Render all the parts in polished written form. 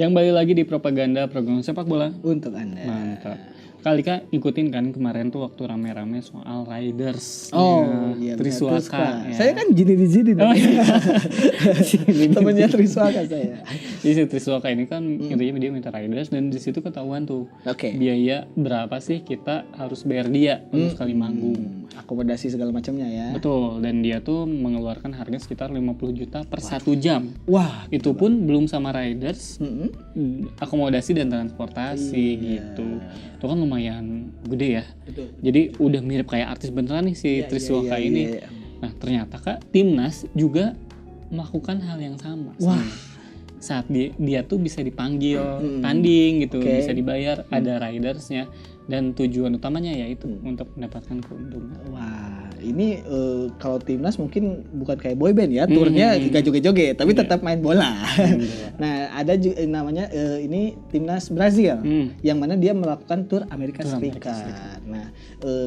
yang balik lagi di propaganda program sepak bola untuk Anda. Mantap. Kali Kak ikutin kan kemarin tuh waktu rame-rame soal Riders. Oh iya, Triswaka. Ya. Saya kan di sini. Oh, iya. Temennya Triswaka saya. Jadi si Triswaka ini kan intinya dia minta Riders dan di situ ketahuan tuh biaya berapa sih kita harus bayar dia untuk sekali manggung. Akomodasi segala macamnya ya. Betul, dan dia tuh mengeluarkan harga sekitar 50 juta per 1 jam. Wah, itu pun belum sama Riders, akomodasi dan transportasi gitu. Itu kan lumayan gede ya. Betul. Jadi udah mirip kayak artis beneran nih si Triswaka ini. Nah, ternyata Kak, Timnas juga melakukan hal yang sama. Wah. Saat dia tuh bisa dipanggil tanding gitu, bisa dibayar, ada ridersnya, dan tujuan utamanya yaitu untuk mendapatkan keuntungan. Wah, ini kalau Timnas mungkin bukan kayak boyband ya, turnya gak joget-joget, tapi tetap main bola. Nah, ada juga namanya ini Timnas Brazil, yang mana dia melakukan tur Amerika Serikat. Nah,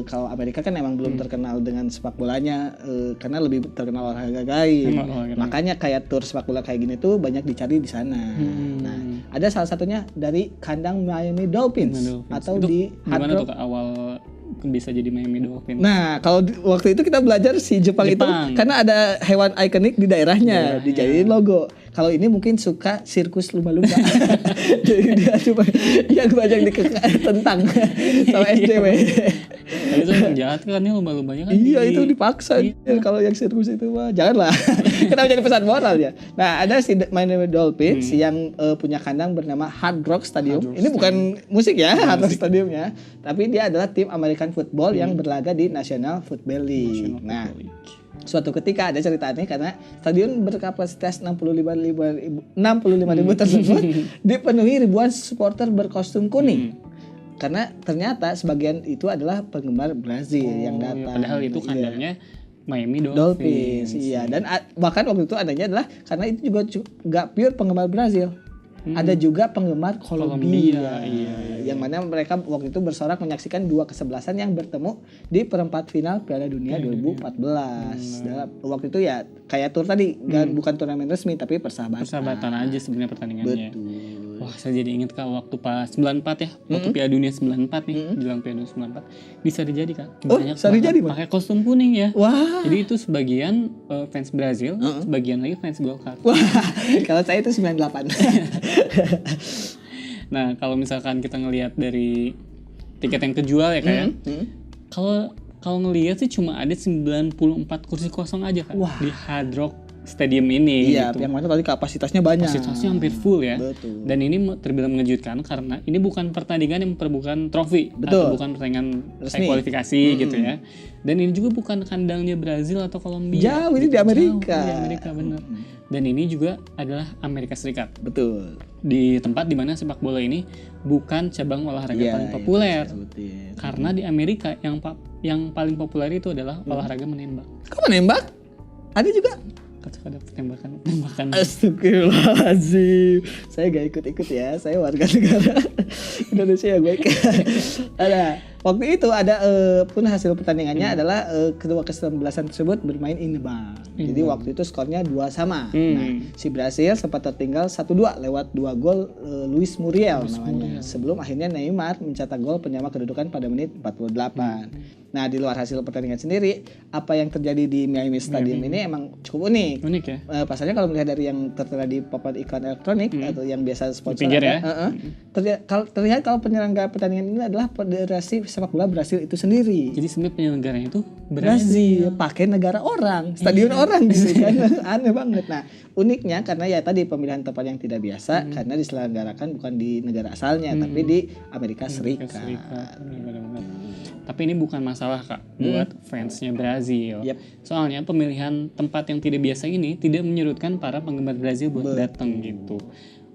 kalau Amerika kan emang belum terkenal dengan sepak bolanya, karena lebih terkenal olahraga lain. Makanya kayak tur sepak bola kayak gini tuh banyak dicari di sana. Nah, ada salah satunya dari kandang Miami Dolphins. Atau itu di gimana tuh Kak awal bisa jadi Miami Dolphins? Nah, kalau waktu itu kita belajar si Jepang itu karena ada hewan ikonik di daerahnya, dijadiin logo. Kalau ini mungkin suka sirkus lumba-lumba. Jadi dia cuma yang banyak ditentang sama SJW. Tapi itu jahat kan nih lumba-lumbanya kan. Iya, itu dipaksa. Kalau yang sirkus itu mah janganlah. Kenapa jadi pesan moral ya? Nah, ada si Miami Dolphins yang punya kandang bernama Hard Rock Stadium. Ini bukan musik ya, Hard Rock Stadiumnya, tapi dia adalah tim American football yang berlaga di National Football League. Nah, suatu ketika ada cerita aneh karena stadion berkapasitas 65.000 tersebut dipenuhi ribuan supporter berkostum kuning. Karena ternyata sebagian itu adalah penggemar Brazil yang datang. Padahal itu kandangnya Miami Dolphins. Iya, dan bahkan waktu itu adanya adalah karena itu juga gak pure penggemar Brazil. Ada juga penggemar Kolombia. Yang mana mereka waktu itu bersorak menyaksikan dua kesebelasan yang bertemu di perempat final Piala Dunia 2014. Dan waktu itu ya kayak tur tadi, bukan turnamen resmi tapi persahabatan. Persahabatan aja sebenarnya pertandingannya. Betul. Wah, saya jadi ingat Kak waktu pas 94 ya, waktu Piala Dunia 94 nih, jelang Piala Dunia 94 bisa dijadi Kak. Pakai kostum kuning ya. Wah. Jadi itu sebagian fans Brazil, sebagian lagi fans Golkar. Wah, kalau saya itu 98. Nah, kalau misalkan kita ngelihat dari tiket yang kejual ya Kak ya. Kalau ngelihat sih cuma ada 94 kursi kosong aja Kak di Hard Rock Stadium ini. Iya, gitu. yang mana tadi kapasitasnya banyak. Kapasitasnya hampir full ya. Betul. Dan ini terbilang mengejutkan karena ini bukan pertandingan yang memperebutkan trofi. Atau bukan pertandingan kualifikasi gitu ya. Dan ini juga bukan kandangnya Brazil atau Kolombia. Jauh, ini di Amerika. Jauh, di Amerika benar. Dan ini juga adalah Amerika Serikat. Betul. Di tempat dimana sepak bola ini bukan cabang olahraga paling populer. Karena di Amerika yang paling populer itu adalah olahraga menembak. Kok menembak? Ada juga? Ada tembakan. Astagfirullahaladzim. Saya gak ikut-ikut ya. Saya warga negara Indonesia yang baik. Ada. Waktu itu ada pun hasil pertandingannya adalah kedua kesebelasan tersebut bermain imbang. Jadi waktu itu skornya 2-2. Nah, si Brasil sempat tertinggal 1-2 lewat 2 gol Luis Muriel namanya. Sebelum akhirnya Neymar mencetak gol penyama kedudukan pada menit 48. Nah, di luar hasil pertandingan sendiri, apa yang terjadi di Miami Stadium ini emang cukup unik. Unik ya. Pasalnya kalau melihat dari yang tertera di papan iklan elektronik atau yang biasa sponsor ya. Terlihat kalau penyelenggara pertandingan ini adalah Federasi Sepak Bola Brasil itu sendiri. Jadi sebenarnya penyelenggaranya itu Brasil, pakai negara orang, stadion orang gitu kan. Aneh banget. Nah, uniknya karena ya tadi pemilihan tempat yang tidak biasa karena diselenggarakan bukan di negara asalnya tapi di Amerika Serikat. Tapi ini bukan masalah Kak buat fansnya Brazil. Soalnya pemilihan tempat yang tidak biasa ini tidak menyurutkan para penggemar Brazil buat datang gitu.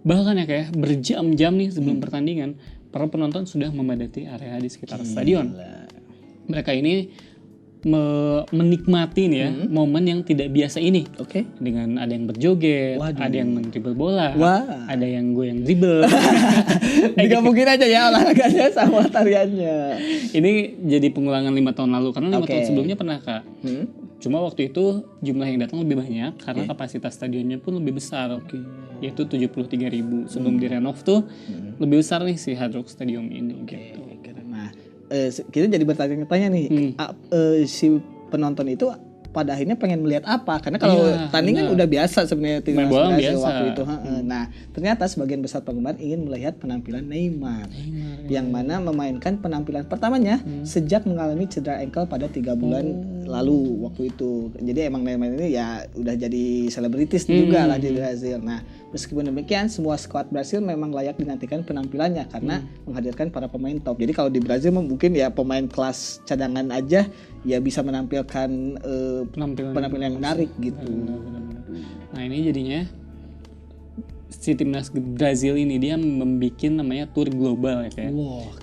Bahkan ya kayak berjam-jam nih sebelum pertandingan, para penonton sudah memadati area di sekitar stadion. Mereka ini menikmati nih ya momen yang tidak biasa ini. Dengan ada yang berjoget, ada yang mendribble bola, ada yang goyang dribble. Digabungin aja ya olahraganya sama tariannya. Ini jadi pengulangan 5 tahun lalu karena 5 tahun sebelumnya pernah Kak. Cuma waktu itu jumlah yang datang lebih banyak karena kapasitas stadionnya pun lebih besar, yaitu 73.000. Sebelum direnov tuh lebih besar nih si Hard Rock Stadium ini. Gitu. Nah, kita jadi bertanya-tanya nih, si penonton itu pada akhirnya pengen melihat apa? Karena kalau tanding kan udah biasa sebenarnya timnas Brasil waktu itu. Nah, ternyata sebagian besar penggemar ingin melihat penampilan Neymar yang mana memainkan penampilan pertamanya sejak mengalami cedera ankle pada 3 bulan lalu waktu itu. Jadi emang Neymar ini ya udah jadi selebritis juga lah di Brazil. Nah, meskipun demikian semua skuad Brasil memang layak dinantikan penampilannya karena menghadirkan para pemain top. Jadi kalau di Brazil mungkin ya pemain kelas cadangan aja ya bisa menampilkan penampilan yang menarik gitu. Nah ini jadinya si timnas Brazil ini dia membuat namanya tour global ya kayak.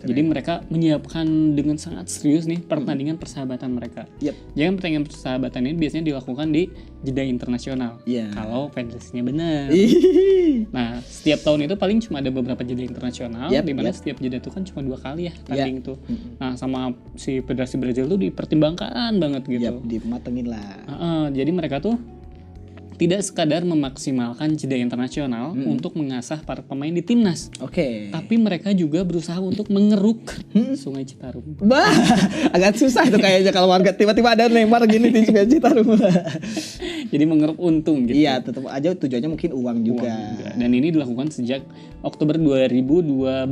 Jadi mereka menyiapkan dengan sangat serius nih pertandingan persahabatan mereka. Jadi pertandingan persahabatan ini biasanya dilakukan di jeda internasional. Kalau federasinya benar. Nah setiap tahun itu paling cuma ada beberapa jeda internasional, di mana setiap jeda itu kan cuma 2 kali ya tanding tuh. Nah sama si federasi Brazil tuh dipertimbangkan banget gitu. Dimatengin lah. Jadi mereka tuh tidak sekadar memaksimalkan jeda internasional untuk mengasah para pemain di timnas. Tapi mereka juga berusaha untuk mengeruk Sungai Citarum. Agak susah itu kayaknya kalau warga tiba-tiba ada Neymar gini di Sungai Citarum. Jadi mengeruk untung gitu. Iya, tetap aja tujuannya mungkin uang juga. Dan ini dilakukan sejak Oktober 2012.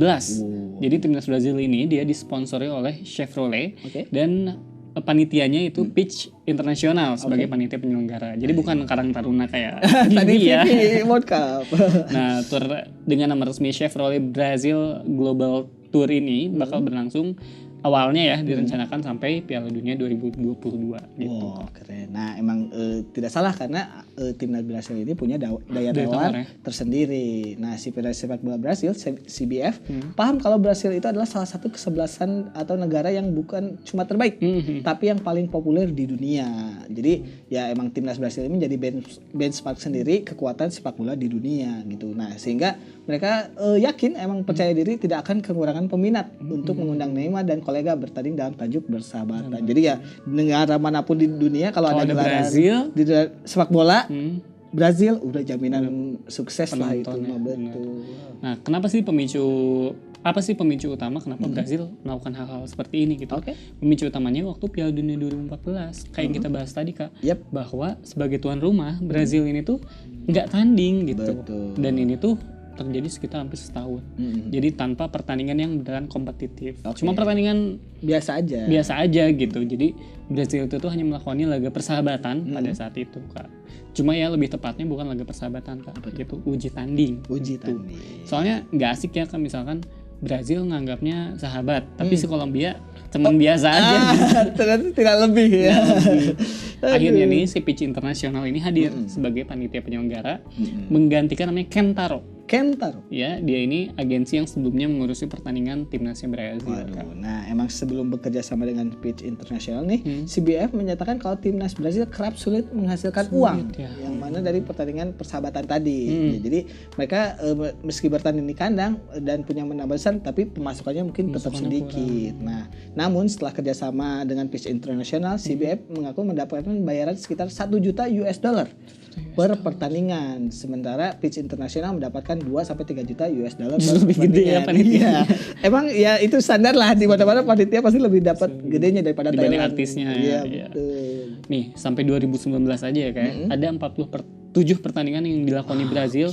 Jadi timnas Brazil ini dia disponsori oleh Chevrolet dan panitianya itu Pitch Internasional sebagai panitia penyelenggara. Jadi bukan Karang Taruna kayak tadi ya. World Cup. Nah, tour dengan nama resmi Chevrolet Brazil Global Tour ini bakal berlangsung awalnya ya direncanakan sampai Piala Dunia 2022 gitu. Keren. Nah, emang tidak salah karena timnas Brasil ini punya daya tawar tersendiri. Nah, si Federasi Sepak Bola Brasil CBF paham kalau Brasil itu adalah salah satu kesebelasan atau negara yang bukan cuma terbaik, tapi yang paling populer di dunia. Jadi ya emang timnas Brasil ini menjadi benchmark sendiri kekuatan sepak bola di dunia gitu. Nah, sehingga mereka yakin emang percaya diri tidak akan kekurangan peminat untuk mengundang Neymar dan kolega bertanding dalam tajuk bersahabatan. Jadi ya negara manapun di dunia kalau ada gelaran di sepak bola, Brazil udah jaminan sukses lah itu. Betul. Nah, kenapa sih apa sih pemicu utama kenapa Brazil melakukan hal-hal seperti ini gitu? Pemicu utamanya waktu Piala Dunia 2014 kayak yang kita bahas tadi Kak, bahwa sebagai tuan rumah Brazil ini tuh nggak tanding gitu. Dan ini tuh terjadi sekitar hampir setahun. Jadi tanpa pertandingan yang beneran kompetitif. Cuma pertandingan biasa aja gitu. Jadi Brazil itu tuh hanya melakukan laga persahabatan pada saat itu Kak. Cuma ya lebih tepatnya bukan laga persahabatan Kak, gitu uji tanding. Soalnya nggak asik ya kan misalkan Brazil nganggapnya sahabat, tapi si Kolombia teman biasa aja. Ternyata tidak lebih ya. Akhirnya nih si Pitch Internasional ini hadir sebagai panitia penyelenggara menggantikan namanya Kentaro. Ya, dia ini agensi yang sebelumnya mengurusi pertandingan timnasnya Brazil. Nah, emang sebelum bekerja sama dengan Pitch International nih, CBF menyatakan kalau timnas Brazil kerap sulit menghasilkan uang yang mana dari pertandingan persahabatan tadi. Jadi mereka meski bertanding di kandang dan punya menang besar, tapi pemasukannya mungkin tetap sedikit. Nah, namun setelah kerjasama dengan Pitch International, CBF mengaku mendapatkan bayaran sekitar $1 juta per pertandingan. Sementara Pitch International mendapatkan 2-3 juta US dollar per pertandingan. Emang ya itu standar lah di mana-mana panitia pasti lebih dapat gedenya daripada dibanding Thailand. Artisnya. Betul. Nih, sampai 2019 aja ya kayak ada 47 pertandingan yang dilakukan di Brazil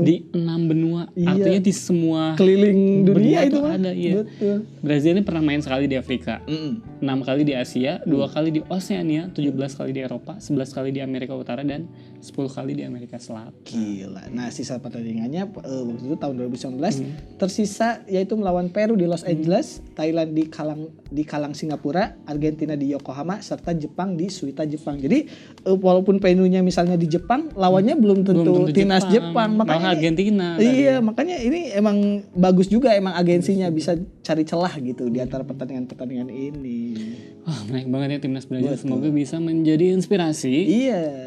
di 6 benua. Artinya di semua keliling dunia itu ada. Betul. Brazil ini pernah main sekali di Afrika. 6 kali di Asia, 2 kali di Oseania, 17 kali di Eropa, 11 kali di Amerika Utara dan 10 kali di Amerika Selatan. Gila. Nah, sisa pertandingannya waktu itu tahun 2019 tersisa yaitu melawan Peru di Los Angeles, Thailand di Kalang Singapura, Argentina di Yokohama serta Jepang di Suita Jepang. Jadi walaupun venue-nya misalnya di Jepang, lawannya belum tentu timnas Jepang. Makanya Argentina. Iya, makanya ini emang bagus juga emang agensinya bisa cari celah gitu di antara pertandingan-pertandingan ini. Wah, menarik banget ya timnas Brazil. Semoga bisa menjadi inspirasi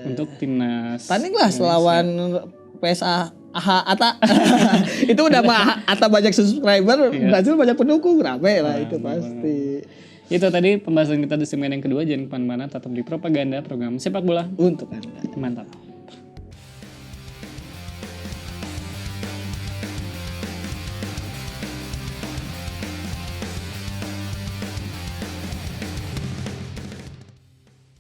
untuk timnas. Tandinglah lawan Aha Ata. Itu udah mah Ata banyak subscriber, Brazil banyak pendukung, rame lah itu pasti. Itu tadi pembahasan kita di segmen yang kedua. Jangan kemana-mana, tetap di Propaganda, program sepak bola untuk Anda. Mantap.